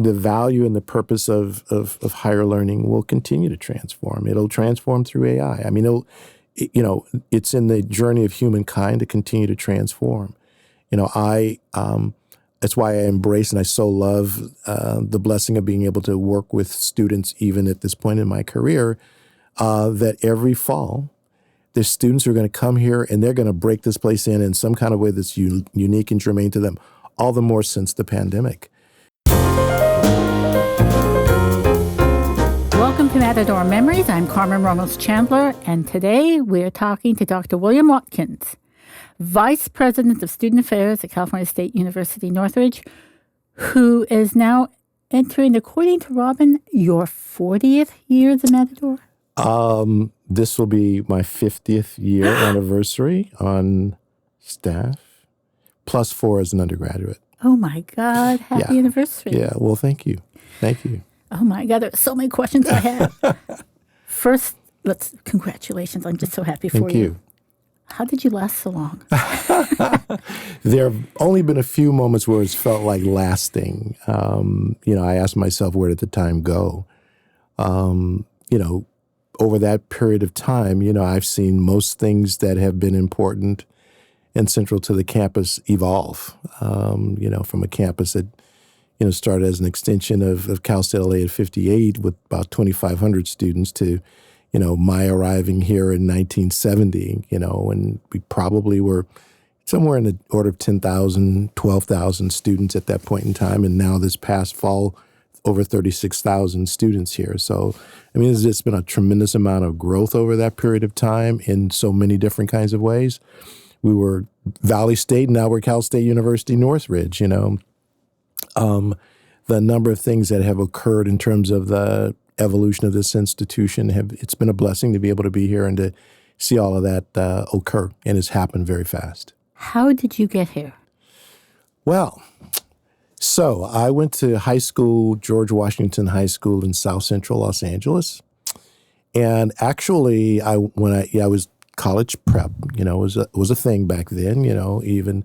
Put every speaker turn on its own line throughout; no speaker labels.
the value and the purpose of higher learning will continue to transform. It'll transform through AI. I mean, it's in the journey of humankind to continue to transform. That's why I embrace and I so love the blessing of being able to work with students, even at this point in my career, that every fall, there's students who are going to come here and they're going to break this place in some kind of way that's unique and germane to them, all the more since the pandemic.
Welcome to Matador Memories. I'm Carmen Ramos Chandler, and today we're talking to Dr. William Watkins, Vice President of Student Affairs at California State University, Northridge, who is now entering, according to Robin, your 40th year as a Matador?
This will be my 50th year anniversary on staff, plus 4 as an undergraduate.
Oh, my God. Happy anniversary.
Yeah, well, thank you. Thank you.
Oh, my God. There are so many questions I have. First, congratulations. I'm just so happy for you.
Thank you.
How did you last so long?
There have only been a few moments where it's felt like lasting. I asked myself, where did the time go? Over that period of time, I've seen most things that have been important and central to the campus evolve, from a campus that, started as an extension of Cal State LA at 58 with about 2,500 students to, my arriving here in 1970, and we probably were somewhere in the order of 10,000, 12,000 students at that point in time. And now this past fall, over 36,000 students here. So, there's just been a tremendous amount of growth over that period of time in so many different kinds of ways. We were Valley State, now we're Cal State University, Northridge, The number of things that have occurred in terms of the evolution of this institution, it's been a blessing to be able to be here and to see all of that occur, and it's happened very fast.
How did you get here?
Well, so I went to high school, George Washington High School in South Central Los Angeles. And actually, I was college prep, was a thing back then, even.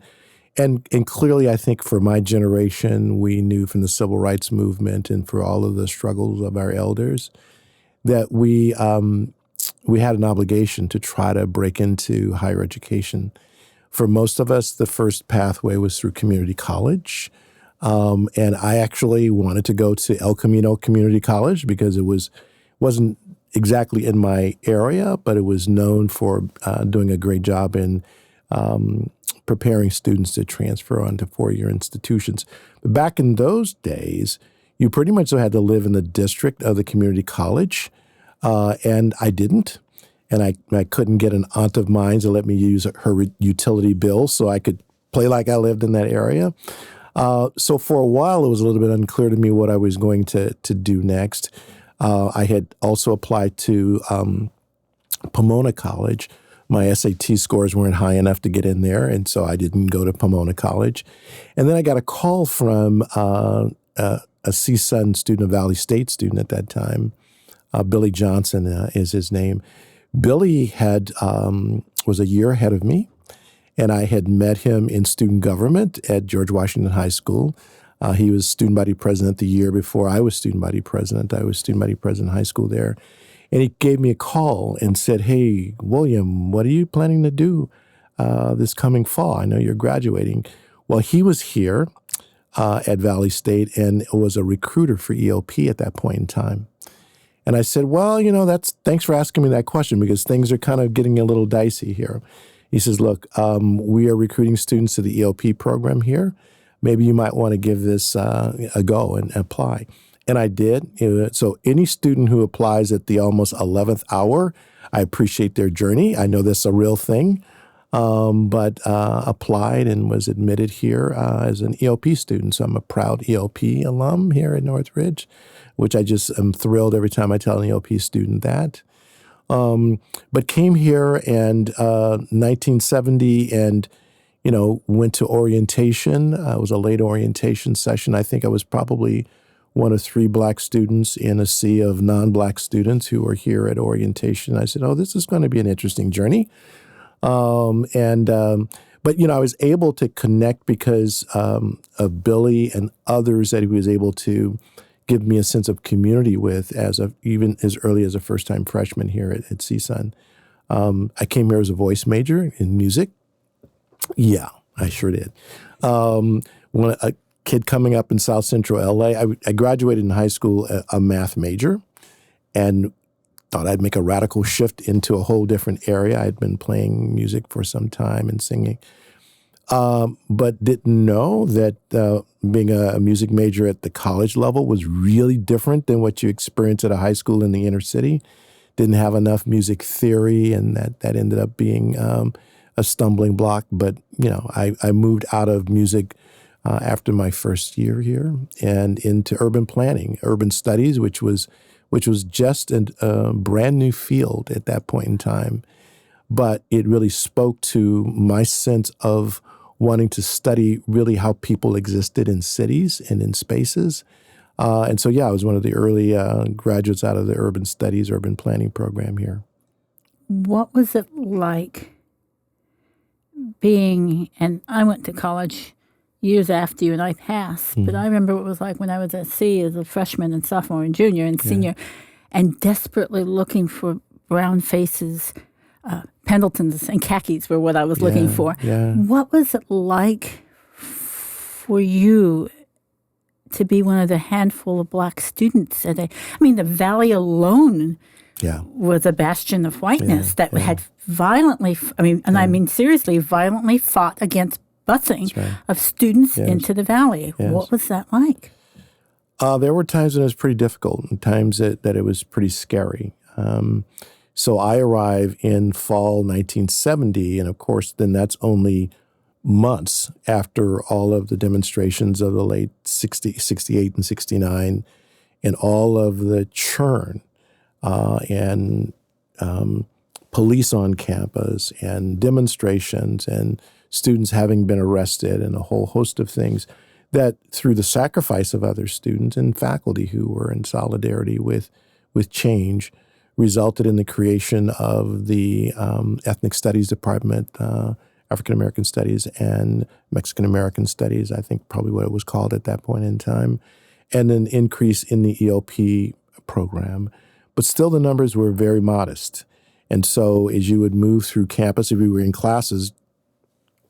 And clearly, I think for my generation, we knew from the civil rights movement and for all of the struggles of our elders that we had an obligation to try to break into higher education. For most of us, the first pathway was through community college. And I actually wanted to go to El Camino Community College because it wasn't exactly in my area, but it was known for doing a great job in preparing students to transfer onto four-year institutions. But back in those days, you pretty much had to live in the district of the community college, and I didn't. And I couldn't get an aunt of mine to let me use her utility bill so I could play like I lived in that area. So for a while, it was a little bit unclear to me what I was going to do next. I had also applied to Pomona College. My SAT scores weren't high enough to get in there, and so I didn't go to Pomona College. And then I got a call from a CSUN student, a Valley State student at that time. Billy Johnson is his name. Billy was a year ahead of me. And I had met him in student government at George Washington High School. He was student body president the year before I was student body president. I was student body president in high school there. And he gave me a call and said, "Hey, William, what are you planning to do this coming fall? I know you're graduating." Well, he was here at Valley State and was a recruiter for EOP at that point in time. And I said, "Well, thanks for asking me that question because things are kind of getting a little dicey here." He says, "Look, we are recruiting students to the EOP program here. Maybe you might want to give this a go and apply." And I did. So any student who applies at the almost 11th hour, I appreciate their journey. I know that's a real thing, but applied and was admitted here as an EOP student. So I'm a proud EOP alum here at Northridge, which I just am thrilled every time I tell an EOP student that. But came here and 1970 and, went to orientation. It was a late orientation session. I think I was probably one of 3 Black students in a sea of non-Black students who were here at orientation. I said, "Oh, this is going to be an interesting journey." But But, I was able to connect because of Billy and others that he was able to give me a sense of community with even as early as a first-time freshman here at CSUN. I came here as a voice major in music. Yeah, I sure did. When a kid coming up in South Central LA, I graduated in high school a math major and thought I'd make a radical shift into a whole different area. I'd been playing music for some time and singing, but didn't know that being a music major at the college level was really different than what you experience at a high school in the inner city. Didn't have enough music theory, and that ended up being a stumbling block. But, I moved out of music after my first year here and into urban planning, urban studies, which was just a brand new field at that point in time. But it really spoke to my sense of wanting to study really how people existed in cities and in spaces. And so, I was one of the early graduates out of the urban studies, urban planning program here.
What was it like and I went to college years after you and I passed, but I remember what it was like when I was at sea as a freshman and sophomore and junior and senior, and desperately looking for brown faces. Pendletons and khakis were what I was looking for.
Yeah.
What was it like for you to be one of the handful of black students the Valley alone was a bastion of whiteness that had violently, seriously, violently fought against busing of students into the Valley. Yes. What was that like?
There were times when it was pretty difficult and times that it was pretty scary. So I arrive in fall 1970, and of course, then that's only months after all of the demonstrations of the late 68 and 69 and all of the churn and police on campus and demonstrations and students having been arrested and a whole host of things that through the sacrifice of other students and faculty who were in solidarity with change resulted in the creation of the Ethnic Studies Department, African American Studies and Mexican American Studies, I think probably what it was called at that point in time, and an increase in the EOP program. But still the numbers were very modest. And so as you would move through campus, if you were in classes,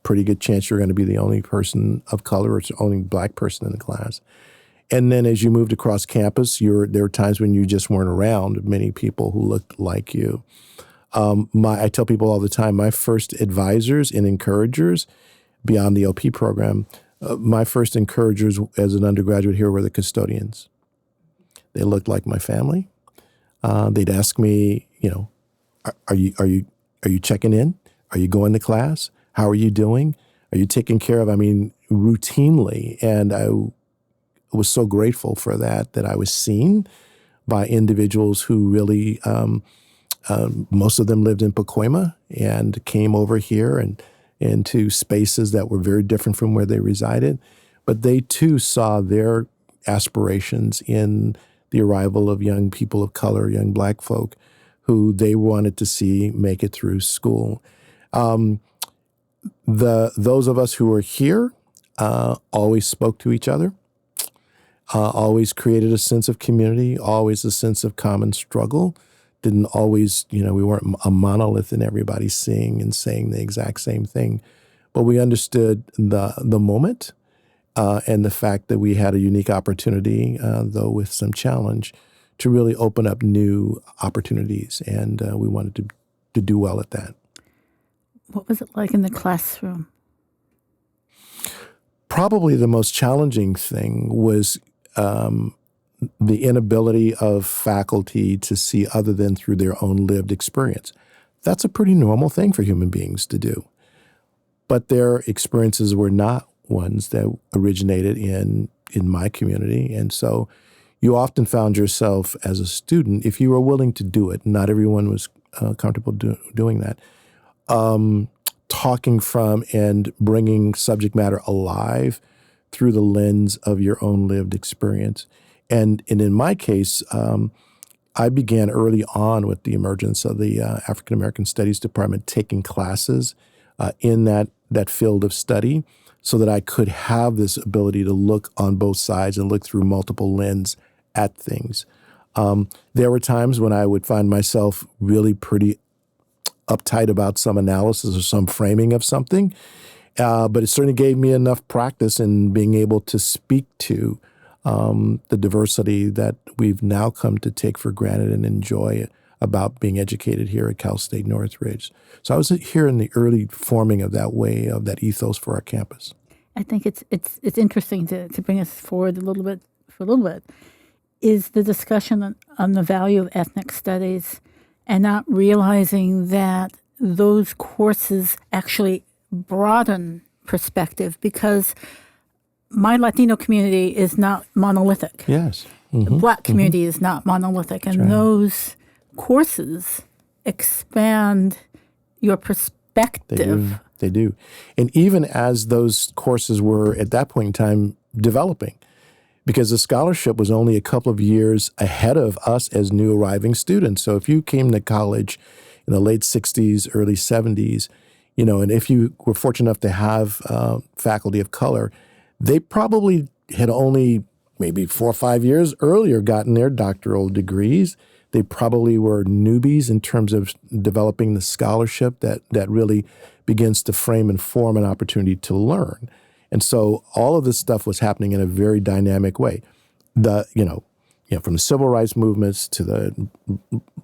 pretty good chance you're going to be the only person of color or the only black person in the class. And then as you moved across campus, there were times when you just weren't around many people who looked like you. I tell people all the time, my first advisors and encouragers beyond the OP program, my first encouragers as an undergraduate here were the custodians. They looked like my family. They'd ask me, are you checking in? Are you going to class? How are you doing? Are you taken care of? Routinely. And I was so grateful for that I was seen by individuals who really, most of them lived in Pacoima and came over here and into spaces that were very different from where they resided. But they too saw their aspirations in the arrival of young people of color, young black folk, who they wanted to see make it through school. Those of us who were here always spoke to each other, always created a sense of community, always a sense of common struggle. Didn't always, we weren't a monolith and everybody seeing and saying the exact same thing. But we understood the moment and the fact that we had a unique opportunity, though with some challenge, to really open up new opportunities. And we wanted to do well at that.
What was it like in the classroom?
Probably the most challenging thing was the inability of faculty to see other than through their own lived experience. That's a pretty normal thing for human beings to do. But their experiences were not ones that originated in my community. And so you often found yourself as a student, if you were willing to do it, not everyone was comfortable doing that, talking from and bringing subject matter alive through the lens of your own lived experience. And in my case, I began early on with the emergence of the African American Studies Department taking classes in that field of study, so that I could have this ability to look on both sides and look through multiple lenses at things. There were times when I would find myself really pretty uptight about some analysis or some framing of something, but it certainly gave me enough practice in being able to speak to the diversity that we've now come to take for granted and enjoy about being educated here at Cal State Northridge. So I was here in the early forming of that way, of that ethos for our campus.
I think it's interesting to bring us forward a little bit, is the discussion on the value of ethnic studies and not realizing that those courses actually broaden perspective, because my Latino community is not monolithic.
Yes.
The Black community is not monolithic. And those courses expand your perspective.
They do. And even as those courses were at that point in time developing, because the scholarship was only a couple of years ahead of us as new arriving students. So if you came to college in the late 60s, early 70s, and if you were fortunate enough to have faculty of color, they probably had only maybe 4 or 5 years earlier gotten their doctoral degrees. They probably were newbies in terms of developing the scholarship that really begins to frame and form an opportunity to learn. And so all of this stuff was happening in a very dynamic way. From the civil rights movements to the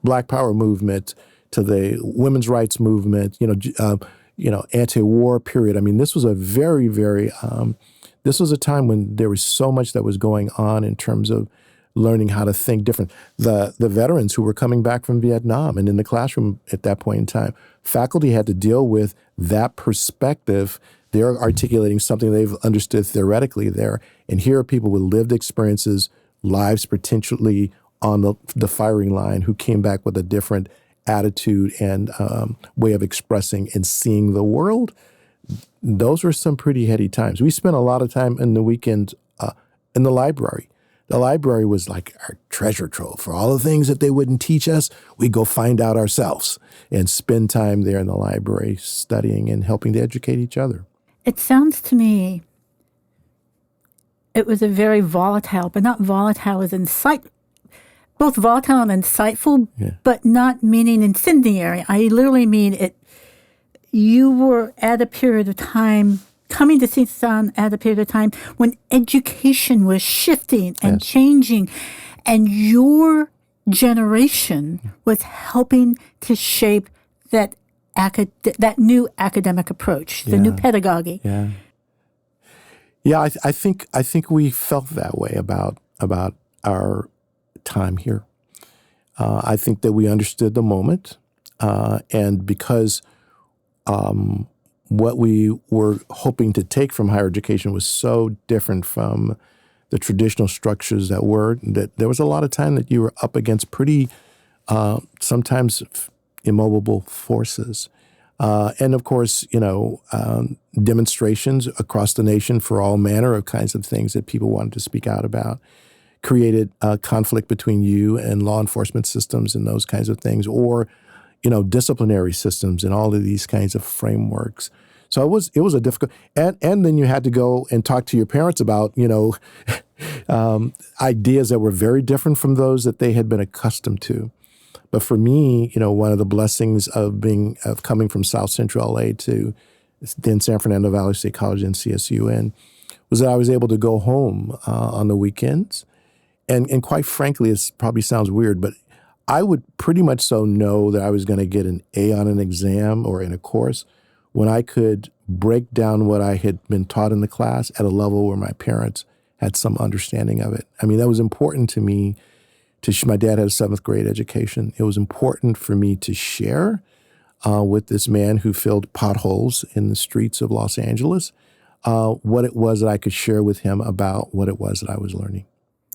Black Power movement to the women's rights movement, anti-war period. I mean, this was a very, very, this was a time when there was so much that was going on in terms of learning how to think different. The veterans who were coming back from Vietnam and in the classroom at that point in time, faculty had to deal with that perspective. They're articulating something they've understood theoretically there. And here are people with lived experiences, lives potentially on the firing line, who came back with a different attitude and way of expressing and seeing the world. Those were some pretty heady times. We spent a lot of time in the weekend in the library. The library was like our treasure trove. For all the things that they wouldn't teach us, we go find out ourselves and spend time there in the library studying and helping to educate each other.
It sounds to me it was a very volatile, but not volatile as both volatile and insightful, but not meaning incendiary. I literally mean it. You were at a period of time, coming to CSUN at a period of time when education was shifting and changing, and your generation was helping to shape that new academic approach, the new pedagogy.
Yeah, I think we felt that way about our time here. I think that we understood the moment, and because what we were hoping to take from higher education was so different from the traditional structures that there was a lot of time that you were up against pretty sometimes immovable forces. And of course, demonstrations across the nation for all manner of kinds of things that people wanted to speak out about created conflict between you and law enforcement systems and those kinds of things, or, disciplinary systems and all of these kinds of frameworks. So it was a difficult, and then you had to go and talk to your parents about, ideas that were very different from those that they had been accustomed to. But for me, one of the blessings of coming from South Central LA to then San Fernando Valley State College and CSUN was that I was able to go home on the weekends. And quite frankly, it probably sounds weird, but I would pretty much so know that I was going to get an A on an exam or in a course when I could break down what I had been taught in the class at a level where my parents had some understanding of it. I mean, that was important to me. My dad had a 7th grade education. It was important for me to share with this man who filled potholes in the streets of Los Angeles what it was that I could share with him about what it was that I was learning.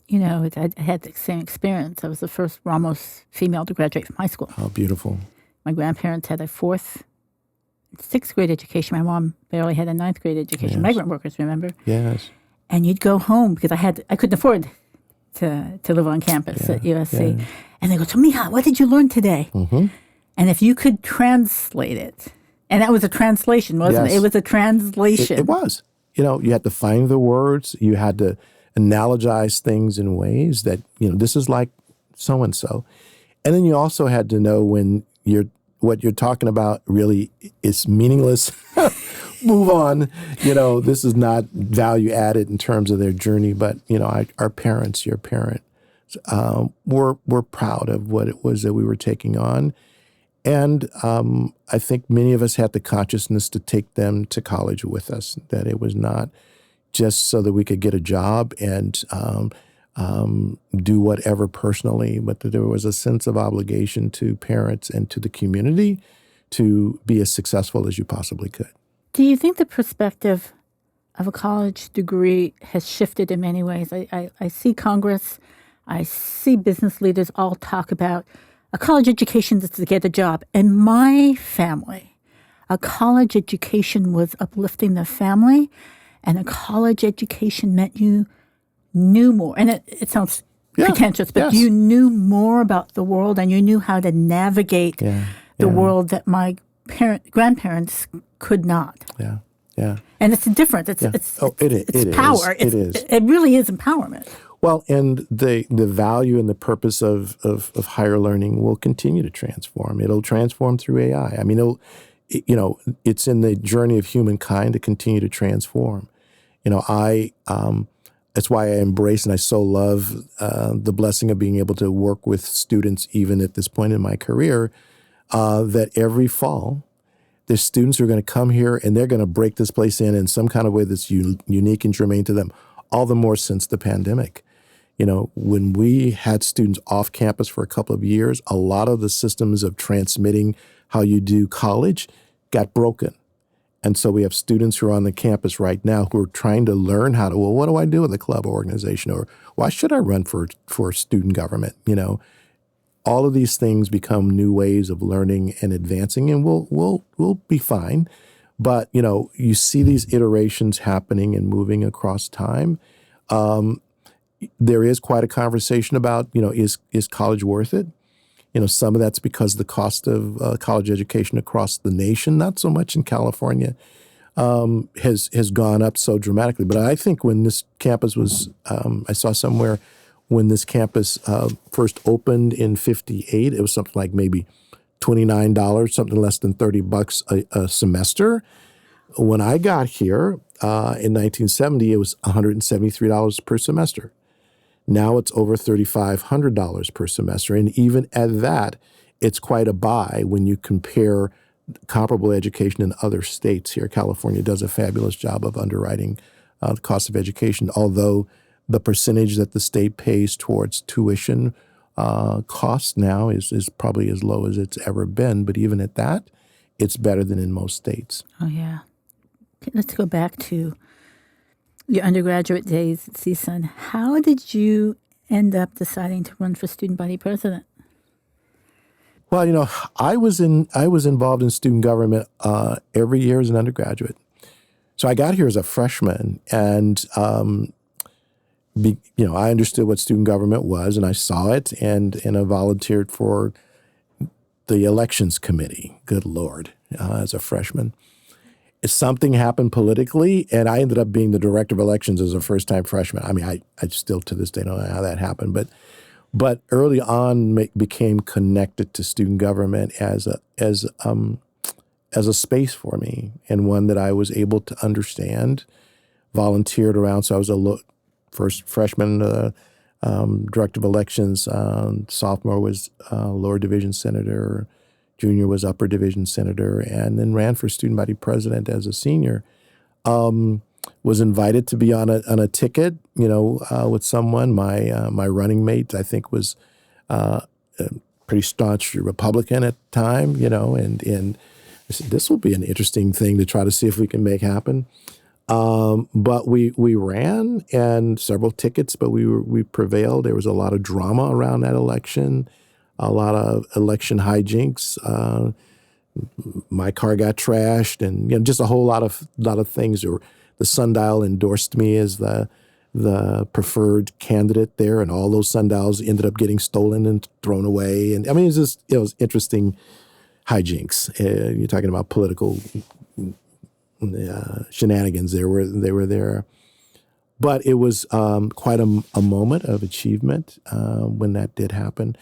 I had the same experience. I was the first Ramos female to graduate from high school.
Oh, beautiful.
My grandparents had a 4th, 6th grade education. My mom barely had a 9th grade education.
Yes.
Migrant workers, remember?
Yes.
And you'd go home because I couldn't afford to live on campus at USC. And they go, so Mija, what did you learn today? Mm-hmm. And if you could translate it And that was a translation, wasn't it?
Yes.
It was a translation.
It was. You had to find the words. You had to analogize things in ways that, this is like so-and-so. And then you also had to know when what you're talking about really is meaningless. Move on. This is not value added in terms of their journey. But, our parents, your parent, were proud of what it was that we were taking on. And I think many of us had the consciousness to take them to college with us, that it was not just so that we could get a job and do whatever personally, but that there was a sense of obligation to parents and to the community to be as successful as you possibly could.
Do you think the perspective of a college degree has shifted in many ways? I see Congress, I see business leaders all talk about a college education is to get a job. In my family, a college education was uplifting the family, and a college education meant you knew more. And it sounds pretentious, but you knew more about the world, and you knew how to navigate the world that my grandparents could not.
Yeah, yeah.
And it's different. It's power.
It is.
It really is empowerment.
Well, and the value and the purpose of higher learning will continue to transform. It'll transform through AI. I mean, it's in the journey of humankind to continue to transform. That's why I embrace and I so love the blessing of being able to work with students, even at this point in my career, that every fall, there's students who are going to come here and they're going to break this place in some kind of way that's unique and germane to them, all the more since the pandemic. When we had students off campus for a couple of years, a lot of the systems of transmitting how you do college got broken. And so we have students who are on the campus right now who are trying to learn how to, what do I do with a club or organization? Or why should I run for student government? All of these things become new ways of learning and advancing, and we'll be fine. But, you see these iterations happening and moving across time. There is quite a conversation about, is college worth it? Some of that's because the cost of college education across the nation, not so much in California, has gone up so dramatically. But I think when this campus was, I saw somewhere when this campus first opened in '58, it was something like maybe $29, something less than $30 a semester. When I got here in 1970, it was $173 per semester. Now it's over $3,500 per semester. And even at that, it's quite a buy when you compare comparable education in other states here. California does a fabulous job of underwriting the cost of education, although the percentage that the state pays towards tuition costs now is probably as low as it's ever been. But even at that, it's better than in most states.
Oh, yeah. Okay, let's go back to your undergraduate days at CSUN. How did you end up deciding to run for student body president?
Well, I was involved in student government every year as an undergraduate. So I got here as a freshman, and I understood what student government was, and I saw it, and I volunteered for the elections committee. Good Lord, as a freshman. Something happened politically, and I ended up being the director of elections as a first-time freshman. I mean, I still to this day don't know how that happened, but early on became connected to student government as a space for me, and one that I was able to understand, volunteered around. So I was first freshman, director of elections. Sophomore was lower division senator. Junior was upper division senator, and then ran for student body president as a senior. Was invited to be on a ticket, with someone. My running mate, I think, was a pretty staunch Republican at the time, and I said, this will be an interesting thing to try to see if we can make happen. But we ran and several tickets, but we prevailed. There was a lot of drama around that election. A lot of election hijinks. My car got trashed, and just a whole lot of things. The Sundial endorsed me as the preferred candidate there, and all those sundials ended up getting stolen and thrown away. And I mean, it was interesting hijinks. You're talking about political shenanigans. They were there. But it was quite a moment of achievement when that did happen.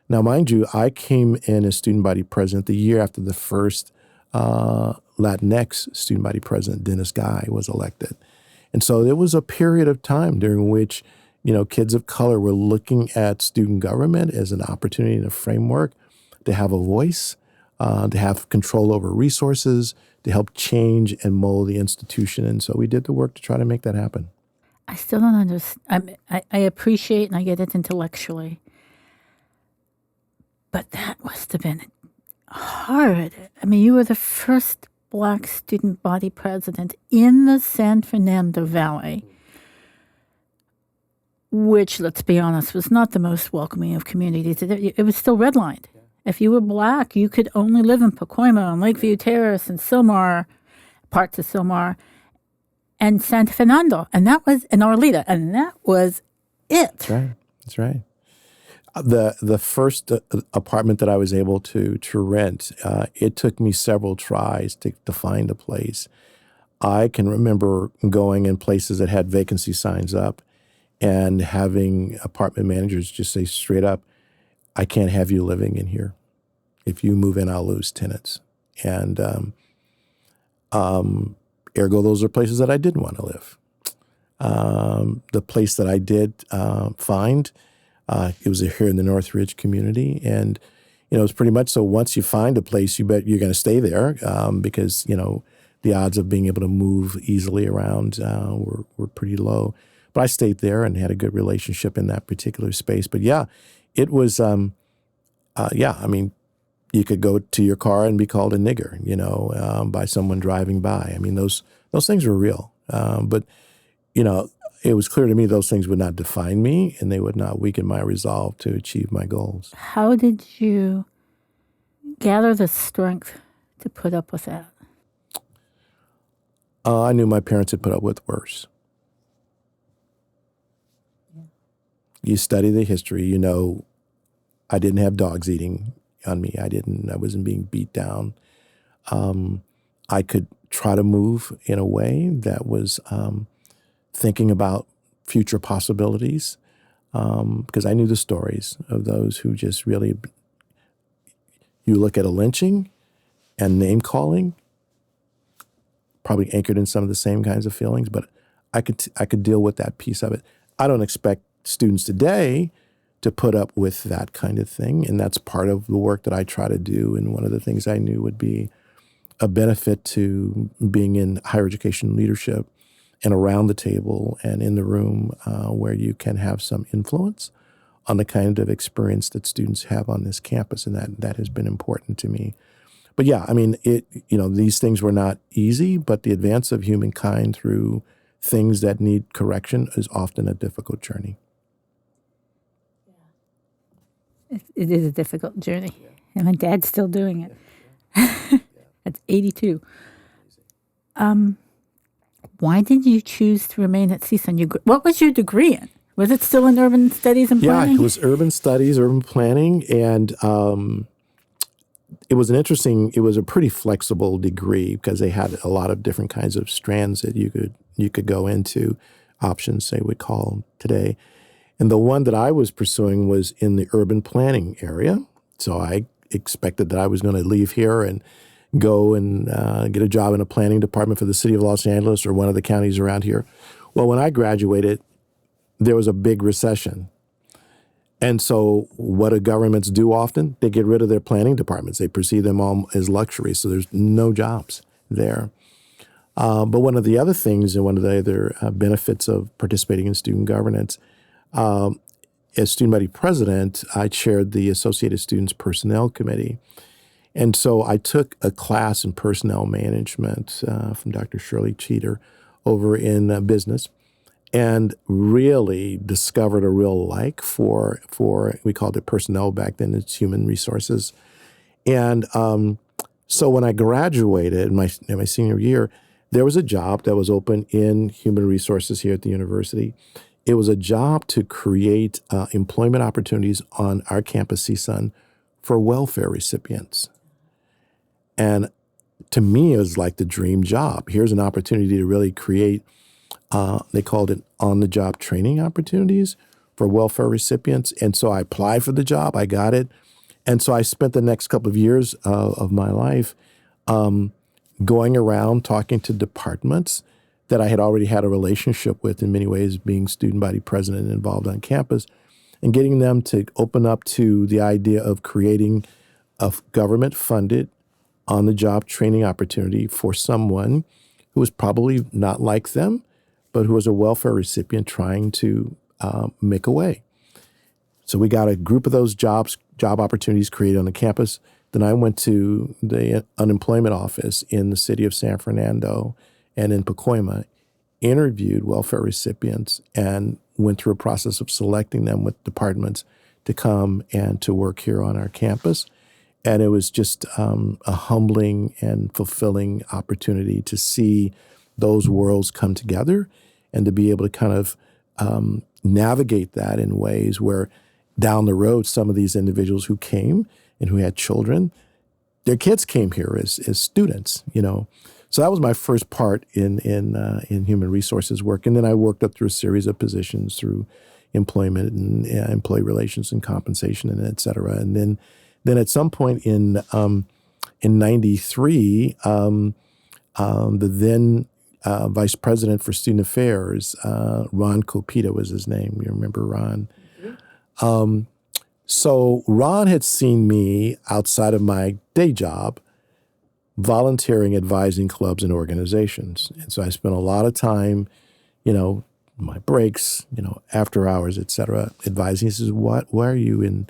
Now, mind you, I came in as student body president the year after the first Latinx student body president, Dennis Guy, was elected. And so there was a period of time during which, kids of color were looking at student government as an opportunity and a framework to have a voice, to have control over resources, to help change and mold the institution. And so we did the work to try to make that happen.
I still don't understand. I appreciate and I get it intellectually. But that must have been hard. I mean, you were the first Black student body president in the San Fernando Valley, which, let's be honest, was not the most welcoming of communities. It was still redlined. If you were Black, you could only live in Pacoima and Lakeview Terrace and Sylmar, parts of Sylmar, and San Fernando, and Arleta, and that was it.
That's right. The first apartment that I was able to rent, it took me several tries to find a place. I can remember going in places that had vacancy signs up and having apartment managers just say straight up, I can't have you living in here. If you move in, I'll lose tenants. And ergo, those are places that I didn't want to live. The place that I did find, it was here in the Northridge community. And, it was pretty much so once you find a place, you bet you're going to stay there because, the odds of being able to move easily around were pretty low. But I stayed there and had a good relationship in that particular space. But yeah, it was, you could go to your car and be called a nigger, by someone driving by. I mean, those things were real. But, it was clear to me those things would not define me and they would not weaken my resolve to achieve my goals.
How did you gather the strength to put up with that?
I knew my parents had put up with worse. Yeah. You study the history, I didn't have dogs eating on me. I wasn't being beat down. I could try to move in a way that was thinking about future possibilities because I knew the stories of those who just really, you look at a lynching and name calling, probably anchored in some of the same kinds of feelings, but I could deal with that piece of it. I don't expect students today to put up with that kind of thing, and that's part of the work that I try to do, and one of the things I knew would be a benefit to being in higher education leadership and around the table and in the room where you can have some influence on the kind of experience that students have on this campus, and that has been important to me. But yeah, I mean, these things were not easy, but the advance of humankind through things that need correction is often a difficult journey.
It is a difficult journey, and my dad's still doing it. At 82. Why did you choose to remain at CSUN? What was your degree in? Was it still in urban studies and planning?
Yeah, it was urban studies, urban planning, and it was a pretty flexible degree because they had a lot of different kinds of strands that you could go into, options they would call today. And the one that I was pursuing was in the urban planning area. So I expected that I was going to leave here and go and get a job in a planning department for the city of Los Angeles or one of the counties around here. Well, when I graduated, there was a big recession. And so what do governments do often? They get rid of their planning departments. They perceive them all as luxury, so there's no jobs there. But one of the other things and one of the other benefits of participating in student governance, as student body president, I chaired the Associated Students Personnel Committee. And so I took a class in personnel management from Dr. Shirley Cheater over in business and really discovered a real like for we called it personnel back then, it's human resources. And so when I graduated in my senior year, there was a job that was open in human resources here at the university. It was a job to create employment opportunities on our campus, CSUN, for welfare recipients. And to me, it was like the dream job. Here's an opportunity to really create, they called it on-the-job training opportunities for welfare recipients. And so I applied for the job. I got it. And so I spent the next couple of years of my life going around talking to departments that I had already had a relationship with in many ways, being student body president and involved on campus, and getting them to open up to the idea of creating a government-funded on-the-job training opportunity for someone who was probably not like them, but who was a welfare recipient trying to make a way. So we got a group of those job opportunities created on the campus. Then I went to the unemployment office in the city of San Fernando and in Pacoima, interviewed welfare recipients, and went through a process of selecting them with departments to come and to work here on our campus. And it was just a humbling and fulfilling opportunity to see those worlds come together and to be able to kind of navigate that in ways where down the road, some of these individuals who came and who had children, their kids came here as students, you know. So that was my first part in human resources work. And then I worked up through a series of positions through employment and employee relations and compensation and et cetera. And then at some point in '93, the then vice president for student affairs, Ron Copita was his name. You remember Ron? So Ron had seen me outside of my day job volunteering, advising clubs and organizations. And so I spent a lot of time, you know, my breaks, you know, after hours, et cetera, advising. He says, why are you in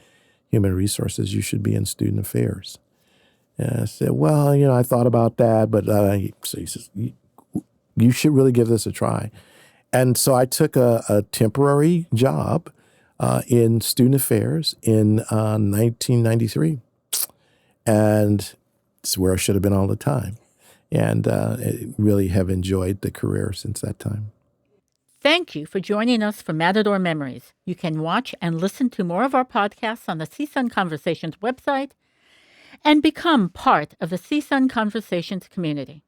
human resources? You should be in student affairs. And I said, well, you know, I thought about that, but so he says, you should really give this a try. And so I took a temporary job in student affairs in 1993. And it's where I should have been all the time. And really have enjoyed the career since that time.
Thank you for joining us for Matador Memories. You can watch and listen to more of our podcasts on the CSUN Conversations website and become part of the CSUN Conversations community.